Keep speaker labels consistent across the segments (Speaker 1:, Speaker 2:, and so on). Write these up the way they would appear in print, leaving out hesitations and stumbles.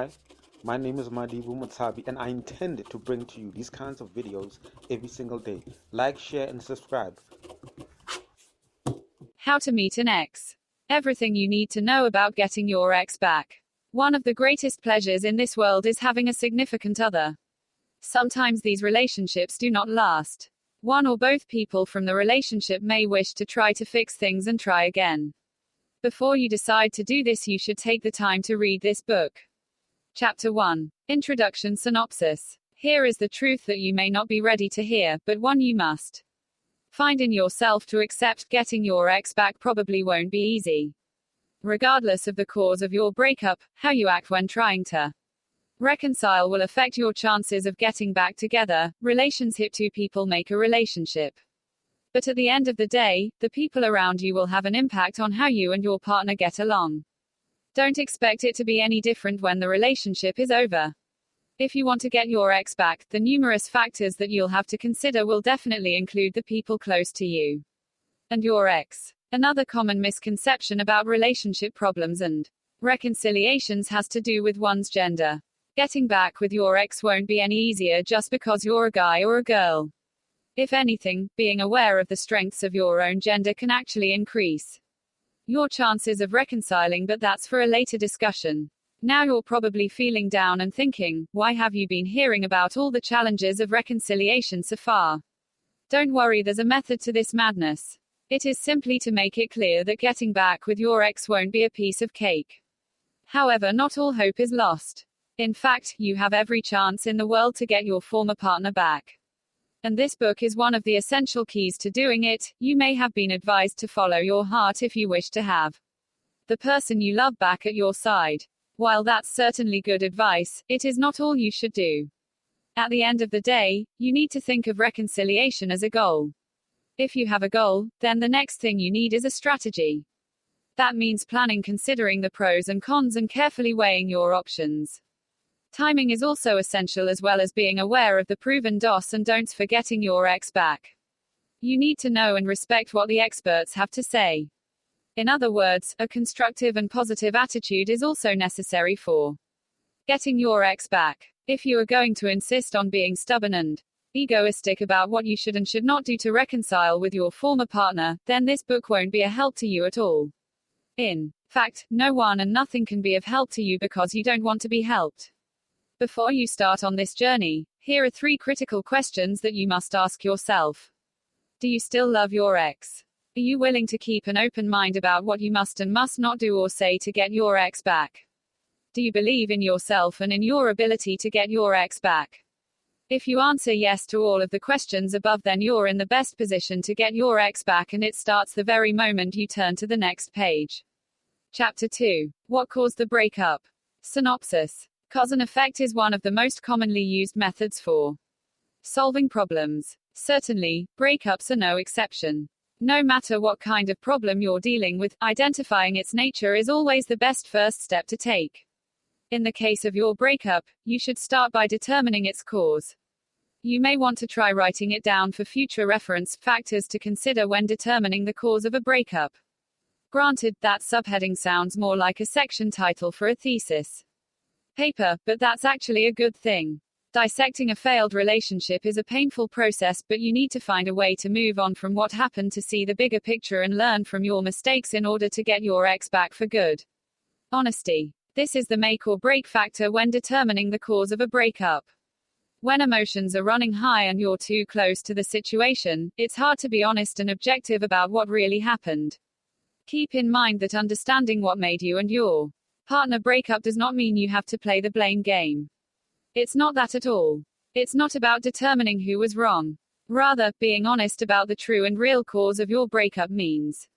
Speaker 1: Hi, my name is Madibu Mutabi, and I intend to bring to you these kinds of videos every single day. Like, share, and subscribe.
Speaker 2: How to meet an ex. Everything you need to know about getting your ex back. One of the greatest pleasures in this world is having a significant other. Sometimes these relationships do not last. One or both people from the relationship may wish to try to fix things and try again. Before you decide to do this, you should take the time to read this book. Chapter 1. Introduction Synopsis. Here is the truth that you may not be ready to hear, but one you must find in yourself to accept. Getting your ex back probably won't be easy. Regardless of the cause of your breakup, how you act when trying to reconcile will affect your chances of getting back together. Relationship. Two people make a relationship. But at the end of the day, the people around you will have an impact on how you and your partner get along. Don't expect it to be any different when the relationship is over. If you want to get your ex back, the numerous factors that you'll have to consider will definitely include the people close to you and your ex. Another common misconception about relationship problems and reconciliations has to do with one's gender. Getting back with your ex won't be any easier just because you're a guy or a girl. If anything, being aware of the strengths of your own gender can actually increase your chances of reconciling, but that's for a later discussion. Now you're probably feeling down and thinking, why have you been hearing about all the challenges of reconciliation so far? Don't worry, there's a method to this madness. It is simply to make it clear that getting back with your ex won't be a piece of cake. However, not all hope is lost. In fact, you have every chance in the world to get your former partner back. And this book is one of the essential keys to doing it. You may have been advised to follow your heart if you wish to have the person you love back at your side. While that's certainly good advice, it is not all you should do. At the end of the day, you need to think of reconciliation as a goal. If you have a goal, then the next thing you need is a strategy. That means planning, considering the pros and cons, and carefully weighing your options. Timing is also essential, as well as being aware of the proven do's and don'ts for getting your ex back. You need to know and respect what the experts have to say. In other words, a constructive and positive attitude is also necessary for getting your ex back. If you are going to insist on being stubborn and egoistic about what you should and should not do to reconcile with your former partner, then this book won't be a help to you at all. In fact, no one and nothing can be of help to you because you don't want to be helped. Before you start on this journey, here are 3 critical questions that you must ask yourself. Do you still love your ex? Are you willing to keep an open mind about what you must and must not do or say to get your ex back? Do you believe in yourself and in your ability to get your ex back? If you answer yes to all of the questions above, then you're in the best position to get your ex back, and it starts the very moment you turn to the next page. Chapter 2. What caused the breakup? Synopsis. Cause and effect is one of the most commonly used methods for solving problems. Certainly, breakups are no exception. No matter what kind of problem you're dealing with, identifying its nature is always the best first step to take. In the case of your breakup, you should start by determining its cause. You may want to try writing it down for future reference. Factors to consider when determining the cause of a breakup. Granted, that subheading sounds more like a section title for a thesis paper, but that's actually a good thing. Dissecting a failed relationship is a painful process, but you need to find a way to move on from what happened to see the bigger picture and learn from your mistakes in order to get your ex back for good. Honesty. This is the make or break factor when determining the cause of a breakup. When emotions are running high and you're too close to the situation, it's hard to be honest and objective about what really happened. Keep in mind that understanding what made you and your partner break up does not mean you have to play the blame game. It's not that at all. It's not about determining who was wrong. Rather, being honest about the true and real cause of your breakup means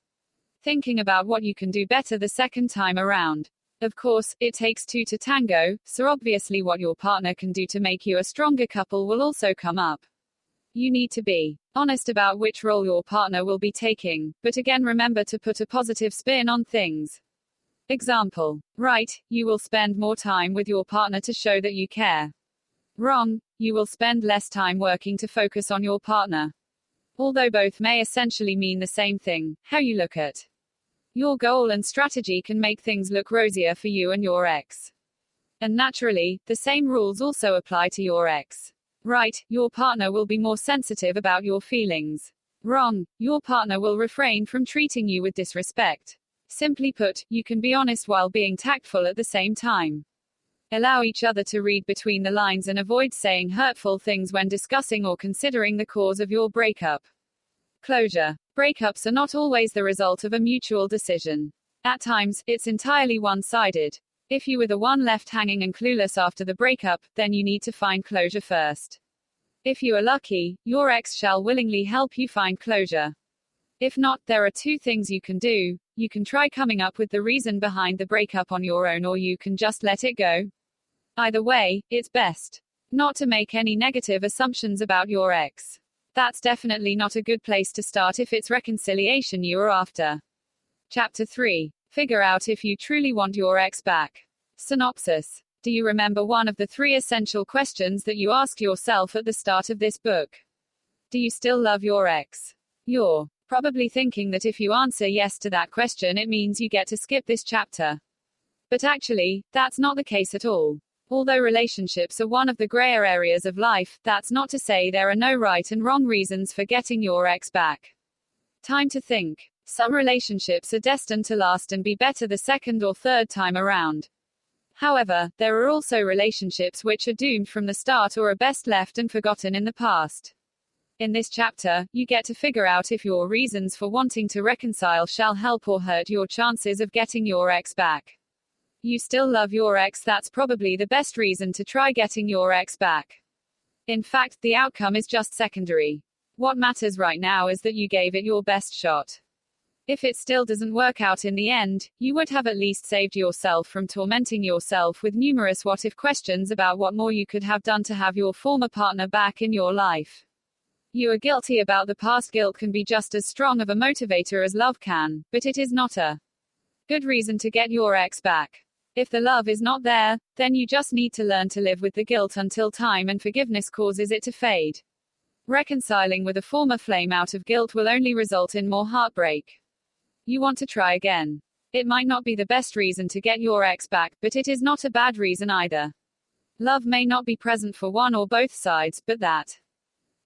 Speaker 2: thinking about what you can do better the second time around. Of course, it takes 2 to tango, so obviously what your partner can do to make you a stronger couple will also come up. You need to be honest about which role your partner will be taking, but again, remember to put a positive spin on things. Example. Right, you will spend more time with your partner to show that you care. Wrong, you will spend less time working to focus on your partner. Although both may essentially mean the same thing, how you look at your goal and strategy can make things look rosier for you and your ex. And naturally, the same rules also apply to your ex. Right, your partner will be more sensitive about your feelings. Wrong, your partner will refrain from treating you with disrespect. Simply put, you can be honest while being tactful at the same time. Allow each other to read between the lines and avoid saying hurtful things when discussing or considering the cause of your breakup. Closure. Breakups are not always the result of a mutual decision. At times, it's entirely one-sided. If you were the one left hanging and clueless after the breakup, then you need to find closure first. If you are lucky, your ex shall willingly help you find closure. If not, there are two things you can do. You can try coming up with the reason behind the breakup on your own, or you can just let it go. Either way, it's best not to make any negative assumptions about your ex. That's definitely not a good place to start if it's reconciliation you are after. Chapter 3. Figure out if you truly want your ex back. Synopsis. Do you remember one of the 3 essential questions that you asked yourself at the start of this book? Do you still love your ex? You're probably thinking that if you answer yes to that question, it means you get to skip this chapter. But actually, that's not the case at all. Although relationships are one of the grayer areas of life, that's not to say there are no right and wrong reasons for getting your ex back. Time to think. Some relationships are destined to last and be better the second or third time around. However, there are also relationships which are doomed from the start or are best left and forgotten in the past. In this chapter, you get to figure out if your reasons for wanting to reconcile shall help or hurt your chances of getting your ex back. You still love your ex, that's probably the best reason to try getting your ex back. In fact, the outcome is just secondary. What matters right now is that you gave it your best shot. If it still doesn't work out in the end, you would have at least saved yourself from tormenting yourself with numerous what-if questions about what more you could have done to have your former partner back in your life. You are guilty about the past. Guilt can be just as strong of a motivator as love can, but it is not a good reason to get your ex back. If the love is not there, then you just need to learn to live with the guilt until time and forgiveness causes it to fade. Reconciling with a former flame out of guilt will only result in more heartbreak. You want to try again. It might not be the best reason to get your ex back, but it is not a bad reason either. Love may not be present for one or both sides, but that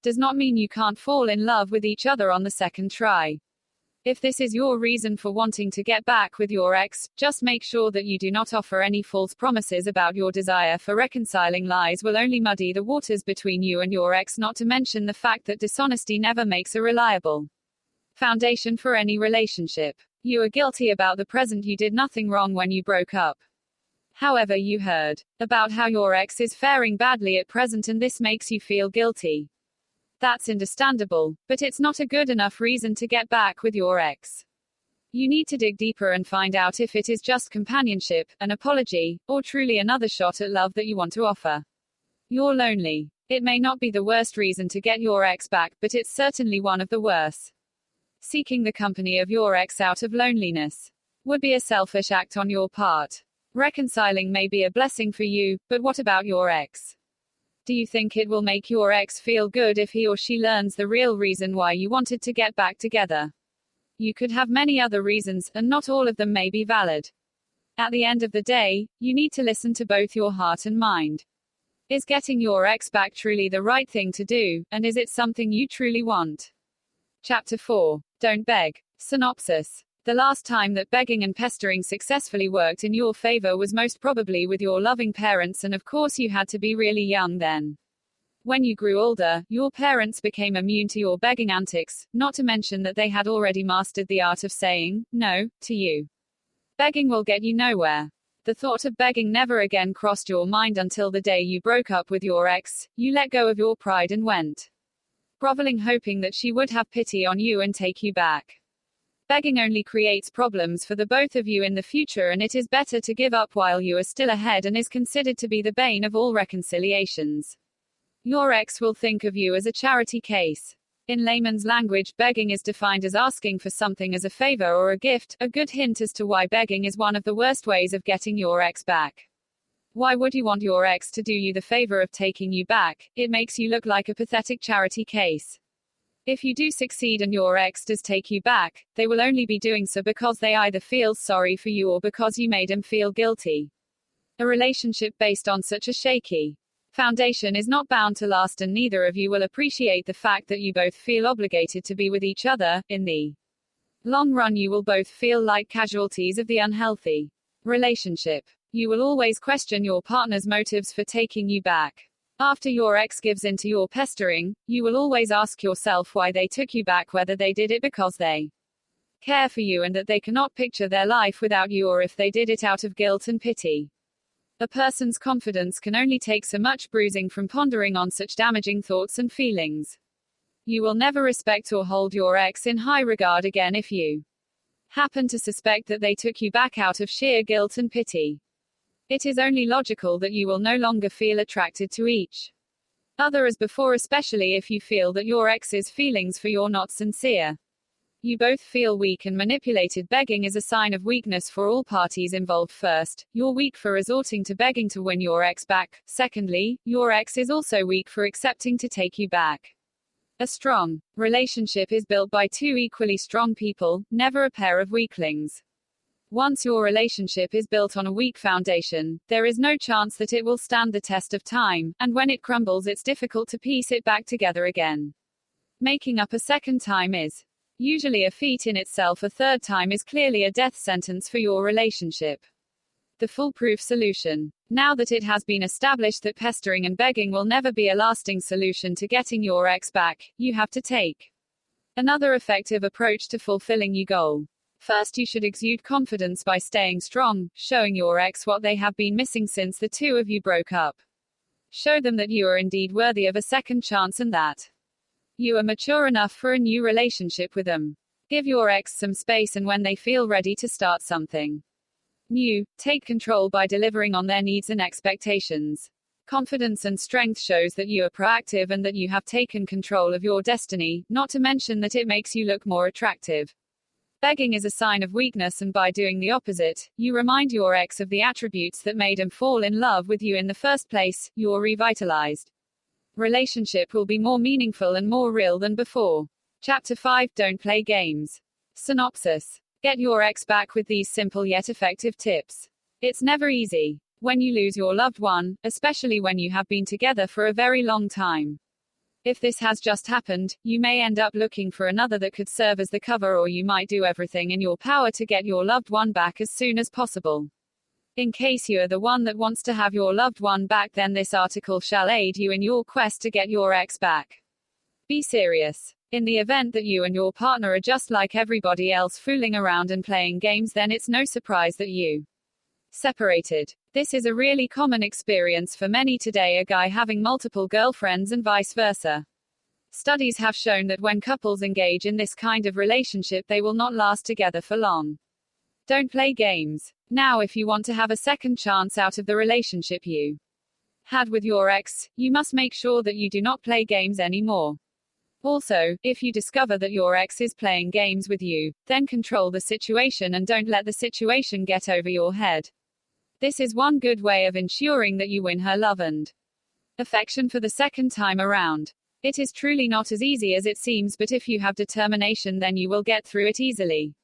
Speaker 2: does not mean you can't fall in love with each other on the second try. If this is your reason for wanting to get back with your ex, just make sure that you do not offer any false promises about your desire for reconciling. Lies will only muddy the waters between you and your ex, not to mention the fact that dishonesty never makes a reliable foundation for any relationship. You are guilty about the present. You did nothing wrong when you broke up. However, you heard about how your ex is faring badly at present and this makes you feel guilty. That's understandable, but it's not a good enough reason to get back with your ex. You need to dig deeper and find out if it is just companionship, an apology, or truly another shot at love that you want to offer. You're lonely. It may not be the worst reason to get your ex back, but it's certainly one of the worst. Seeking the company of your ex out of loneliness would be a selfish act on your part. Reconciling may be a blessing for you, but what about your ex? Do you think it will make your ex feel good if he or she learns the real reason why you wanted to get back together? You could have many other reasons, and not all of them may be valid. At the end of the day, you need to listen to both your heart and mind. Is getting your ex back truly the right thing to do, and is it something you truly want? Chapter 4. Don't beg. Synopsis. The last time that begging and pestering successfully worked in your favor was most probably with your loving parents, and of course you had to be really young then. When you grew older, your parents became immune to your begging antics, not to mention that they had already mastered the art of saying no to you. Begging will get you nowhere. The thought of begging never again crossed your mind until the day you broke up with your ex. You let go of your pride and went groveling, hoping that she would have pity on you and take you back. Begging only creates problems for the both of you in the future, and it is better to give up while you are still ahead and is considered to be the bane of all reconciliations. Your ex will think of you as a charity case. In layman's language, begging is defined as asking for something as a favor or a gift, a good hint as to why begging is one of the worst ways of getting your ex back. Why would you want your ex to do you the favor of taking you back? It makes you look like a pathetic charity case. If you do succeed and your ex does take you back, they will only be doing so because they either feel sorry for you or because you made them feel guilty. A relationship based on such a shaky foundation is not bound to last, and neither of you will appreciate the fact that you both feel obligated to be with each other. In the long run, you will both feel like casualties of the unhealthy relationship. You will always question your partner's motives for taking you back. After your ex gives in to your pestering, you will always ask yourself why they took you back, whether they did it because they care for you and that they cannot picture their life without you, or if they did it out of guilt and pity. A person's confidence can only take so much bruising from pondering on such damaging thoughts and feelings. You will never respect or hold your ex in high regard again if you happen to suspect that they took you back out of sheer guilt and pity. It is only logical that you will no longer feel attracted to each other as before, especially if you feel that your ex's feelings for you are not sincere. You both feel weak and manipulated. Begging is a sign of weakness for all parties involved. First, you're weak for resorting to begging to win your ex back. Secondly, your ex is also weak for accepting to take you back. A strong relationship is built by two equally strong people, never a pair of weaklings. Once your relationship is built on a weak foundation, there is no chance that it will stand the test of time, and when it crumbles, it's difficult to piece it back together again. Making up a second time is usually a feat in itself. A third time is clearly a death sentence for your relationship. The foolproof solution. Now that it has been established that pestering and begging will never be a lasting solution to getting your ex back, you have to take another effective approach to fulfilling your goal. First, you should exude confidence by staying strong, showing your ex what they have been missing since the two of you broke up. Show them that you are indeed worthy of a second chance and that you are mature enough for a new relationship with them. Give your ex some space, and when they feel ready to start something new, take control by delivering on their needs and expectations. Confidence and strength shows that you are proactive and that you have taken control of your destiny, not to mention that it makes you look more attractive. Begging is a sign of weakness, and by doing the opposite, you remind your ex of the attributes that made him fall in love with you in the first place. Your revitalized relationship will be more meaningful and more real than before. Chapter 5. Don't play games. Synopsis. Get your ex back with these simple yet effective tips. It's never easy when you lose your loved one, especially when you have been together for a very long time. If this has just happened, you may end up looking for another that could serve as the cover, or you might do everything in your power to get your loved one back as soon as possible. In case you are the one that wants to have your loved one back, then this article shall aid you in your quest to get your ex back. Be serious. In the event that you and your partner are just like everybody else, fooling around and playing games, then it's no surprise that you separated. This is a really common experience for many today, a guy having multiple girlfriends and vice versa. Studies have shown that when couples engage in this kind of relationship, they will not last together for long. Don't play games. Now, if you want to have a second chance out of the relationship you had with your ex, you must make sure that you do not play games anymore. Also, if you discover that your ex is playing games with you, then control the situation and don't let the situation get over your head. This is one good way of ensuring that you win her love and affection for the second time around. It is truly not as easy as it seems, but if you have determination, then you will get through it easily.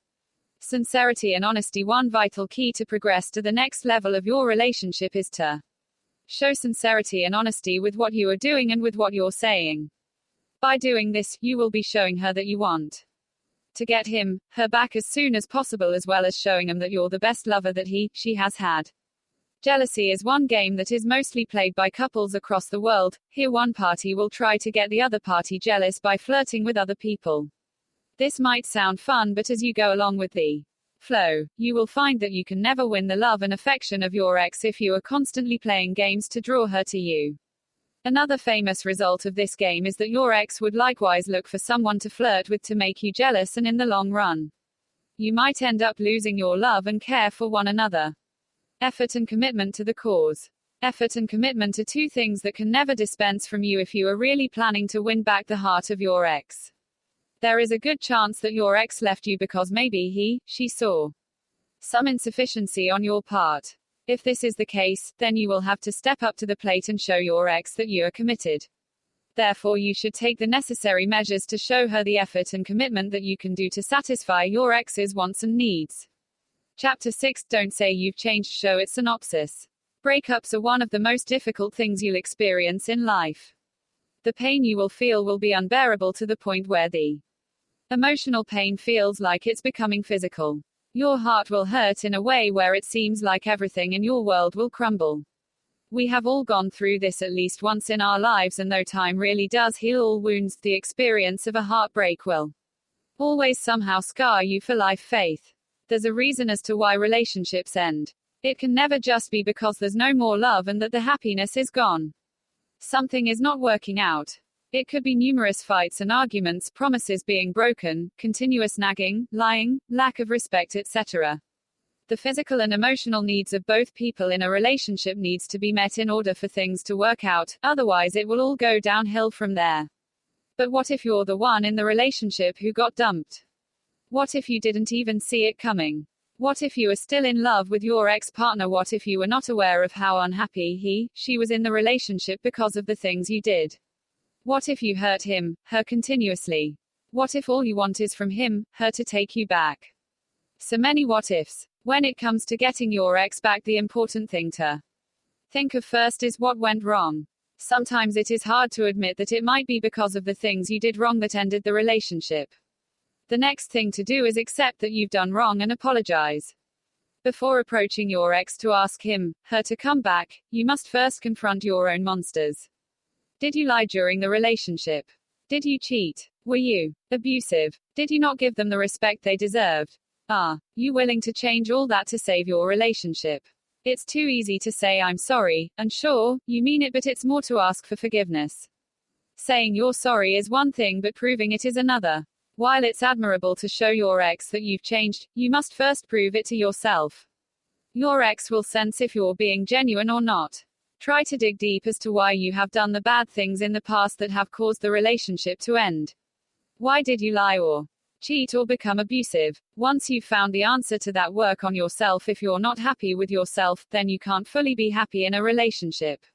Speaker 2: Sincerity and honesty. One vital key to progress to the next level of your relationship is to show sincerity and honesty with what you are doing and with what you're saying. By doing this, you will be showing her that you want to get him, her back as soon as possible, as well as showing him that you're the best lover that she has had. Jealousy is one game that is mostly played by couples across the world. Here, one party will try to get the other party jealous by flirting with other people. This might sound fun, but as you go along with the flow, you will find that you can never win the love and affection of your ex if you are constantly playing games to draw her to you. Another famous result of this game is that your ex would likewise look for someone to flirt with to make you jealous, and in the long run, you might end up losing your love and care for one another. Effort and commitment to the cause. Effort and commitment are two things that can never dispense from you if you are really planning to win back the heart of your ex. There is a good chance that your ex left you because maybe she saw some insufficiency on your part. If this is the case, then you will have to step up to the plate and show your ex that you are committed. Therefore, you should take the necessary measures to show her the effort and commitment that you can do to satisfy your ex's wants and needs. Chapter 6. Don't say you've changed. Show it. Synopsis. Breakups are one of the most difficult things you'll experience in life. The pain you will feel will be unbearable to the point where the emotional pain feels like it's becoming physical. Your heart will hurt in a way where it seems like everything in your world will crumble. We have all gone through this at least once in our lives, and though time really does heal all wounds, the experience of a heartbreak will always somehow scar you for life. Faith. There's a reason as to why relationships end. It can never just be because there's no more love and that the happiness is gone. Something is not working out. It could be numerous fights and arguments, promises being broken, continuous nagging, lying, lack of respect, etc. The physical and emotional needs of both people in a relationship needs to be met in order for things to work out, otherwise it will all go downhill from there. But what if you're the one in the relationship who got dumped? What if you didn't even see it coming? What if you were still in love with your ex-partner? What if you were not aware of how unhappy she was in the relationship because of the things you did? What if you hurt him, her continuously? What if all you want is from him, her to take you back? So many what ifs. When it comes to getting your ex back, the important thing to think of first is what went wrong. Sometimes it is hard to admit that it might be because of the things you did wrong that ended the relationship. The next thing to do is accept that you've done wrong and apologize. Before approaching your ex to ask him, her to come back, you must first confront your own monsters. Did you lie during the relationship? Did you cheat? Were you abusive? Did you not give them the respect they deserved? Are you willing to change all that to save your relationship? It's too easy to say I'm sorry, and sure, you mean it, but it's more to ask for forgiveness. Saying you're sorry is one thing, but proving it is another. While it's admirable to show your ex that you've changed, you must first prove it to yourself. Your ex will sense if you're being genuine or not. Try to dig deep as to why you have done the bad things in the past that have caused the relationship to end. Why did you lie or cheat or become abusive? Once you've found the answer to that, work on yourself. If you're not happy with yourself, then you can't fully be happy in a relationship.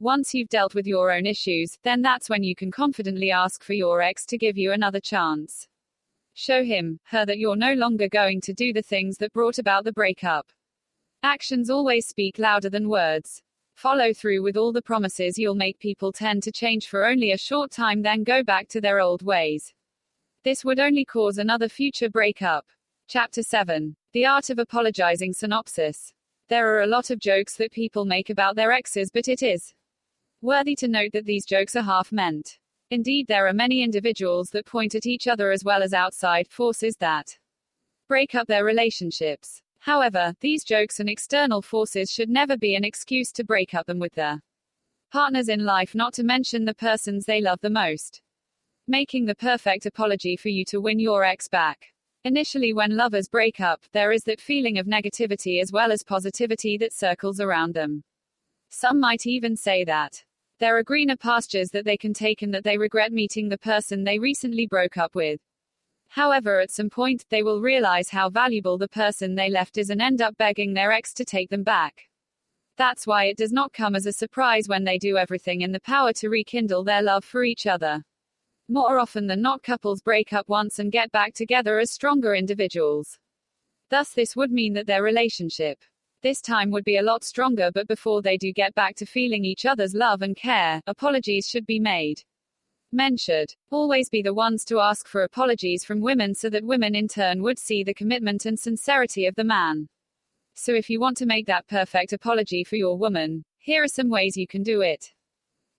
Speaker 2: Once you've dealt with your own issues, then that's when you can confidently ask for your ex to give you another chance. Show him, her that you're no longer going to do the things that brought about the breakup. Actions always speak louder than words. Follow through with all the promises you'll make. People tend to change for only a short time, then go back to their old ways. This would only cause another future breakup. Chapter 7. The Art of Apologizing. Synopsis. There are a lot of jokes that people make about their exes, but it is worthy to note that these jokes are half meant. Indeed, there are many individuals that point at each other as well as outside forces that break up their relationships. However, these jokes and external forces should never be an excuse to break up them with their partners in life, not to mention the persons they love the most. Making the perfect apology for you to win your ex back. Initially, when lovers break up, there is that feeling of negativity as well as positivity that circles around them. Some might even say that there are greener pastures that they can take and that they regret meeting the person they recently broke up with. However, at some point, they will realize how valuable the person they left is and end up begging their ex to take them back. That's why it does not come as a surprise when they do everything in their power to rekindle their love for each other. More often than not, couples break up once and get back together as stronger individuals. Thus, this would mean that their relationship this time would be a lot stronger, but before they do get back to feeling each other's love and care, apologies should be made. Men should always be the ones to ask for apologies from women so that women in turn would see the commitment and sincerity of the man. So if you want to make that perfect apology for your woman, here are some ways you can do it.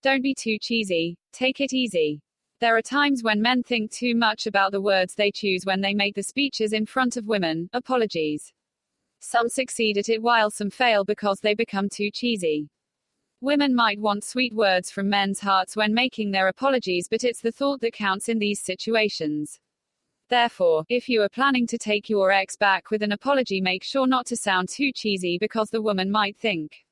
Speaker 2: Don't be too cheesy, take it easy. There are times when men think too much about the words they choose when they make the speeches in front of women, apologies. Some succeed at it while some fail because they become too cheesy. Women might want sweet words from men's hearts when making their apologies, but it's the thought that counts in these situations. Therefore, if you are planning to take your ex back with an apology, make sure not to sound too cheesy because the woman might think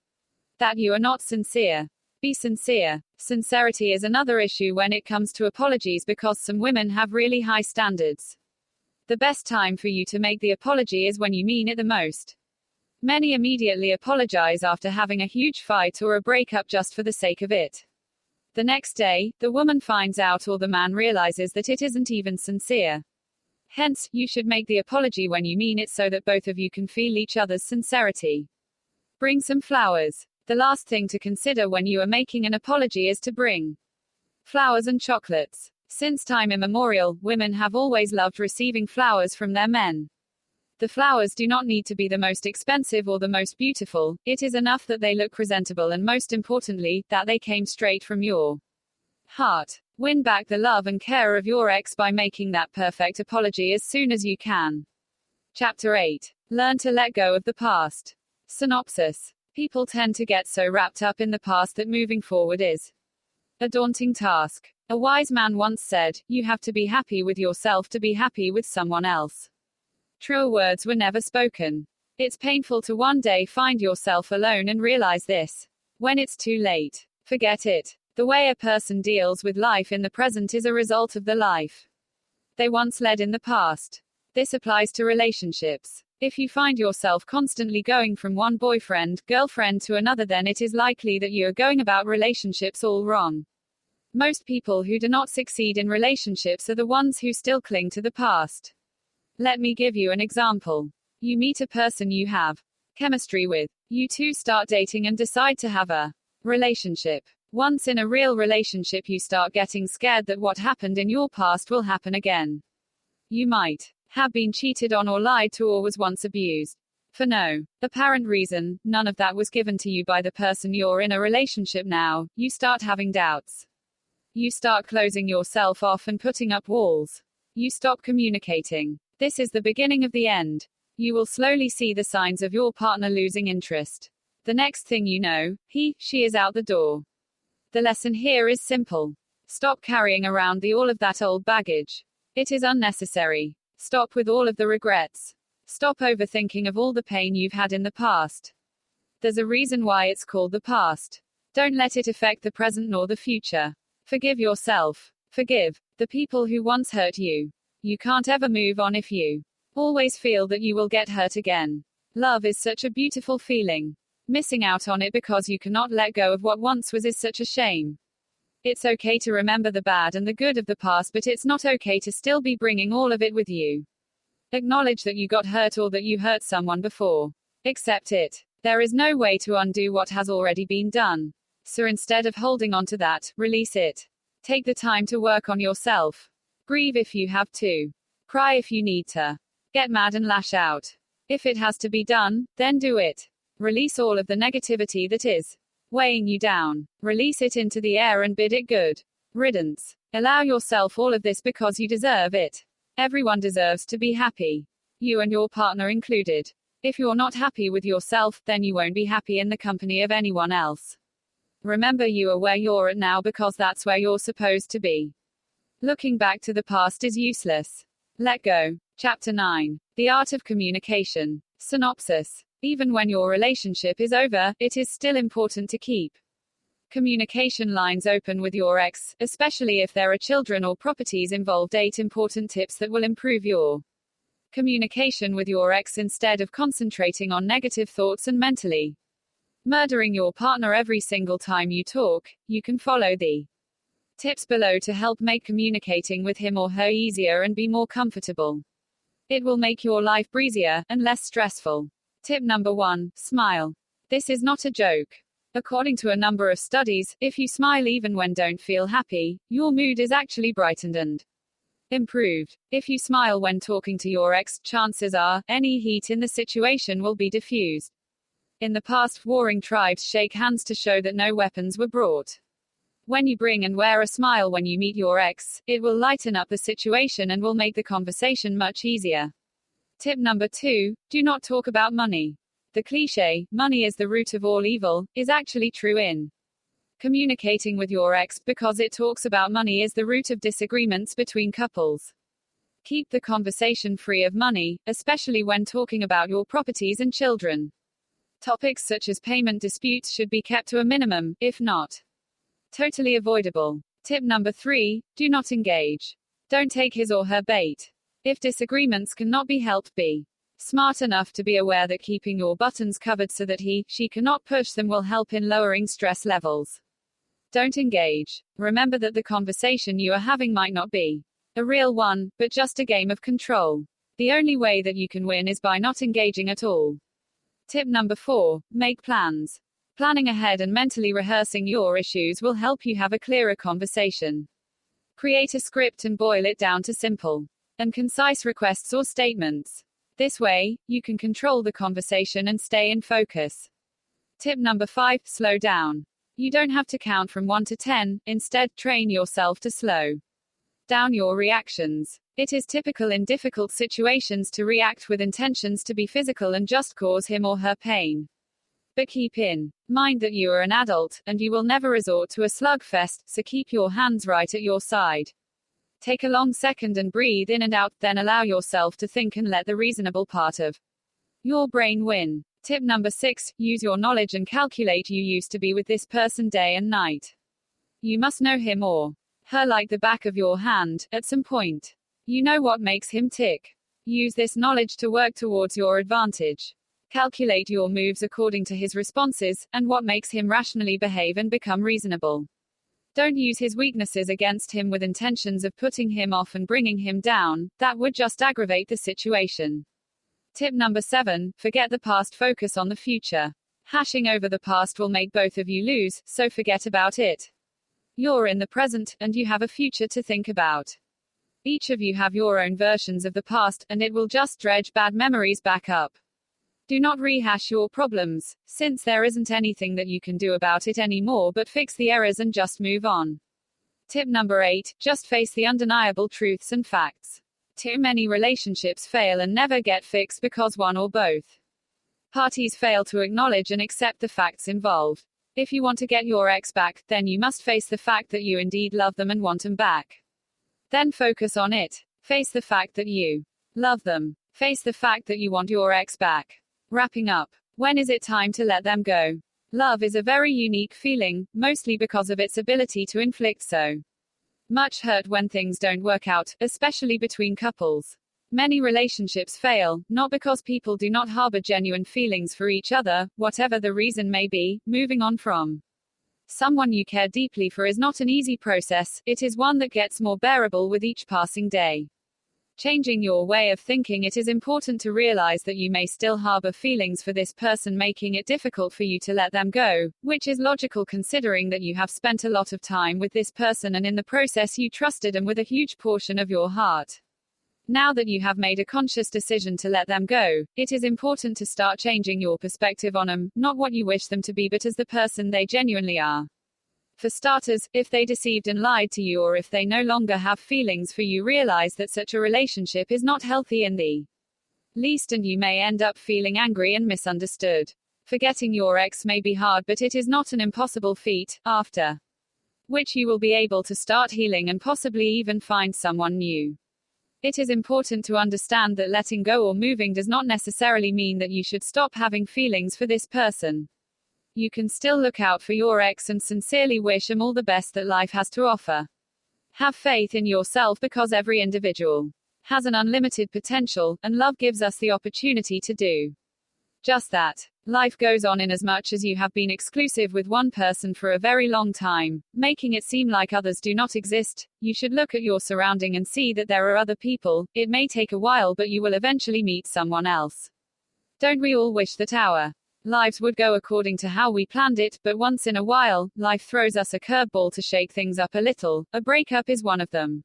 Speaker 2: that you are not sincere. Be sincere. Sincerity is another issue when it comes to apologies because some women have really high standards. The best time for you to make the apology is when you mean it the most. Many immediately apologize after having a huge fight or a breakup just for the sake of it. The next day, the woman finds out or the man realizes that it isn't even sincere. Hence, you should make the apology when you mean it so that both of you can feel each other's sincerity. Bring some flowers. The last thing to consider when you are making an apology is to bring flowers and chocolates. Since time immemorial, women have always loved receiving flowers from their men. The flowers do not need to be the most expensive or the most beautiful, it is enough that they look presentable and most importantly, that they came straight from your heart. Win back the love and care of your ex by making that perfect apology as soon as you can. Chapter 8. Learn to let go of the past. Synopsis. People tend to get so wrapped up in the past that moving forward is a daunting task. A wise man once said, "You have to be happy with yourself to be happy with someone else." Truer words were never spoken. It's painful to one day find yourself alone and realize this. When it's too late, forget it. The way a person deals with life in the present is a result of the life they once led in the past. This applies to relationships. If you find yourself constantly going from one boyfriend, girlfriend to another, then it is likely that you are going about relationships all wrong. Most people who do not succeed in relationships are the ones who still cling to the past. Let me give you an example. You meet a person you have chemistry with. You two start dating and decide to have a relationship. Once in a real relationship, you start getting scared that what happened in your past will happen again. You might have been cheated on or lied to or was once abused. For no apparent reason, none of that was given to you by the person you're in a relationship now. You start having doubts. You start closing yourself off and putting up walls. You stop communicating. This is the beginning of the end. You will slowly see the signs of your partner losing interest. The next thing you know, she is out the door. The lesson here is simple. Stop carrying around all of that old baggage. It is unnecessary. Stop with all of the regrets. Stop overthinking of all the pain you've had in the past. There's a reason why it's called the past. Don't let it affect the present nor the future. Forgive yourself. Forgive the people who once hurt you. You can't ever move on if you always feel that you will get hurt again. Love is such a beautiful feeling. Missing out on it because you cannot let go of what once was is such a shame. It's okay to remember the bad and the good of the past, but it's not okay to still be bringing all of it with you. Acknowledge that you got hurt or that you hurt someone before. Accept it. There is no way to undo what has already been done. So instead of holding on to that, release it. Take the time to work on yourself. Grieve if you have to. Cry if you need to. Get mad and lash out. If it has to be done, then do it. Release all of the negativity that is weighing you down. Release it into the air and bid it good riddance. Allow yourself all of this because you deserve it. Everyone deserves to be happy. You and your partner included. If you're not happy with yourself, then you won't be happy in the company of anyone else. Remember, you are where you're at now because that's where you're supposed to be. Looking back to the past is useless. Let go. Chapter 9. The Art of Communication. Synopsis. Even when your relationship is over, it is still important to keep communication lines open with your ex, especially if there are children or properties involved. 8 important tips that will improve your communication with your ex instead of concentrating on negative thoughts and mentally murdering your partner every single time you talk. You can follow the tips below to help make communicating with him or her easier and be more comfortable. It will make your life breezier and less stressful. Tip number 1. Smile. This is not a joke. According to a number of studies, if you smile even when don't feel happy, your mood is actually brightened and improved. If you smile when talking to your ex, chances are, any heat in the situation will be diffused. In the past, warring tribes shake hands to show that no weapons were brought. When you bring and wear a smile when you meet your ex, it will lighten up the situation and will make the conversation much easier. Tip number 2. Do not talk about money. The cliché, money is the root of all evil, is actually true in communicating with your ex, because it talks about money is the root of disagreements between couples. Keep the conversation free of money, especially when talking about your properties and children. Topics such as payment disputes should be kept to a minimum, if not totally avoidable. Tip number 3. Do not engage. Don't take his or her bait. If disagreements cannot be helped, be smart enough to be aware that keeping your buttons covered so that she cannot push them will help in lowering stress levels. Don't engage. Remember that the conversation you are having might not be a real one, but just a game of control. The only way that you can win is by not engaging at all. Tip number 4. Make plans. Planning ahead and mentally rehearsing your issues will help you have a clearer conversation. Create a script and boil it down to simple and concise requests or statements. This way, you can control the conversation and stay in focus. Tip number 5. Slow down. You don't have to count from 1 to 10, instead, train yourself to slow down your reactions. It is typical in difficult situations to react with intentions to be physical and just cause him or her pain. But keep in mind that you are an adult, and you will never resort to a slugfest, so keep your hands right at your side. Take a long second and breathe in and out, then allow yourself to think and let the reasonable part of your brain win. Tip number 6. Use your knowledge and calculate. You used to be with this person day and night. You must know him or her like the back of your hand, at some point. You know what makes him tick. Use this knowledge to work towards your advantage. Calculate your moves according to his responses, and what makes him rationally behave and become reasonable. Don't use his weaknesses against him with intentions of putting him off and bringing him down, that would just aggravate the situation. Tip number 7. Forget the past, focus on the future. Hashing over the past will make both of you lose, so forget about it. You're in the present, and you have a future to think about. Each of you have your own versions of the past, and it will just dredge bad memories back up. Do not rehash your problems, since there isn't anything that you can do about it anymore but fix the errors and just move on. Tip number 8. Just face the undeniable truths and facts. Too many relationships fail and never get fixed because one or both parties fail to acknowledge and accept the facts involved. If you want to get your ex back, then you must face the fact that you indeed love them and want them back. Then focus on it. Face the fact that you love them. Face the fact that you want your ex back. Wrapping up. When is it time to let them go? Love is a very unique feeling, mostly because of its ability to inflict so much hurt when things don't work out, especially between couples. Many relationships fail, not because people do not harbor genuine feelings for each other, whatever the reason may be. Moving on from someone you care deeply for is not an easy process, it is one that gets more bearable with each passing day. Changing your way of thinking, it is important to realize that you may still harbor feelings for this person, making it difficult for you to let them go, which is logical considering that you have spent a lot of time with this person and in the process you trusted them with a huge portion of your heart. Now that you have made a conscious decision to let them go, it is important to start changing your perspective on them, not what you wish them to be but as the person they genuinely are. For starters, if they deceived and lied to you or if they no longer have feelings for you, realize that such a relationship is not healthy in the least and you may end up feeling angry and misunderstood. Forgetting your ex may be hard, but it is not an impossible feat, after which you will be able to start healing and possibly even find someone new. It is important to understand that letting go or moving does not necessarily mean that you should stop having feelings for this person. You can still look out for your ex and sincerely wish him all the best that life has to offer. Have faith in yourself because every individual has an unlimited potential, and love gives us the opportunity to do just that. Life goes on in as much as you have been exclusive with one person for a very long time, making it seem like others do not exist. You should look at your surrounding and see that there are other people. It may take a while, but you will eventually meet someone else. Don't we all wish that our lives would go according to how we planned it, but once in a while, life throws us a curveball to shake things up a little. A breakup is one of them.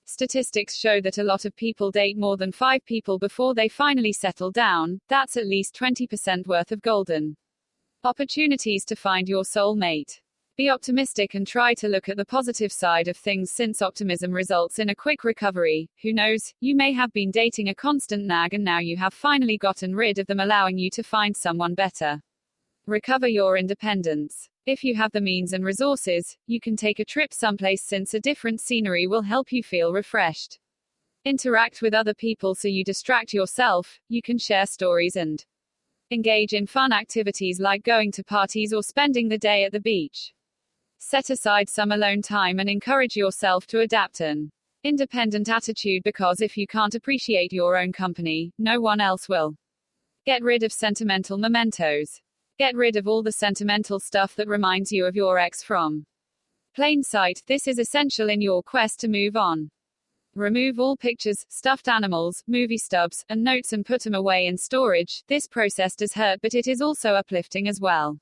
Speaker 2: Statistics show that a lot of people date more than 5 people before they finally settle down. That's at least 20% worth of golden opportunities to find your soul mate. Be optimistic and try to look at the positive side of things, since optimism results in a quick recovery. Who knows, you may have been dating a constant nag and now you have finally gotten rid of them, allowing you to find someone better. Recover your independence. If you have the means and resources, you can take a trip someplace, since a different scenery will help you feel refreshed. Interact with other people so you distract yourself. You can share stories and engage in fun activities like going to parties or spending the day at the beach. Set aside some alone time and encourage yourself to adapt an independent attitude, because if you can't appreciate your own company, no one else will. Get rid of sentimental mementos. Get rid of all the sentimental stuff that reminds you of your ex from plain sight. This is essential in your quest to move on. Remove all pictures, stuffed animals, movie stubs, and notes and put them away in storage. This process does hurt, but it is also uplifting as well.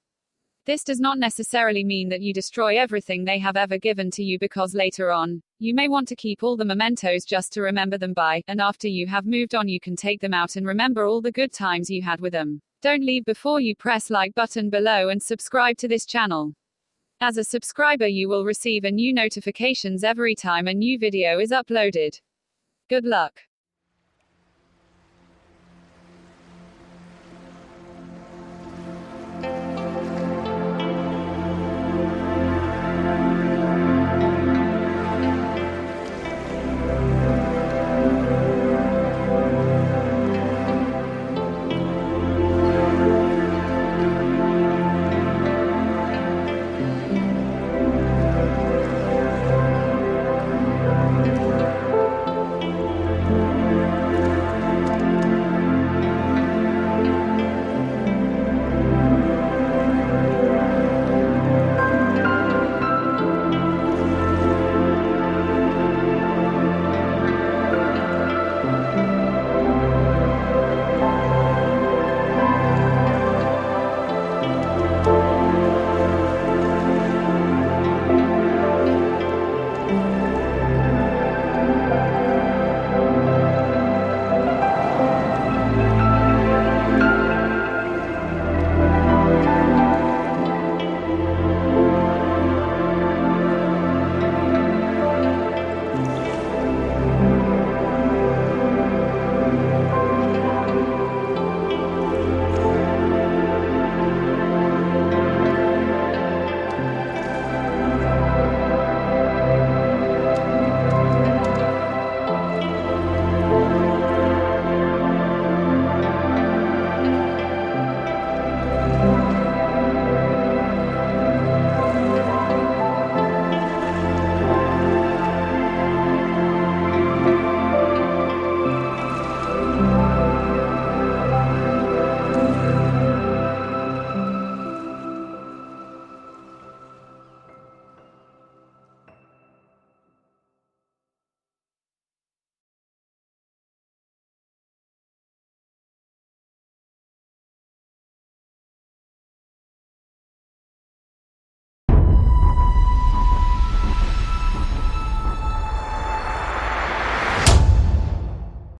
Speaker 2: This does not necessarily mean that you destroy everything they have ever given to you, because later on, you may want to keep all the mementos just to remember them by, and after you have moved on you can take them out and remember all the good times you had with them. Don't leave before you press like button below and subscribe to this channel. As a subscriber you will receive a new notifications every time a new video is uploaded. Good luck.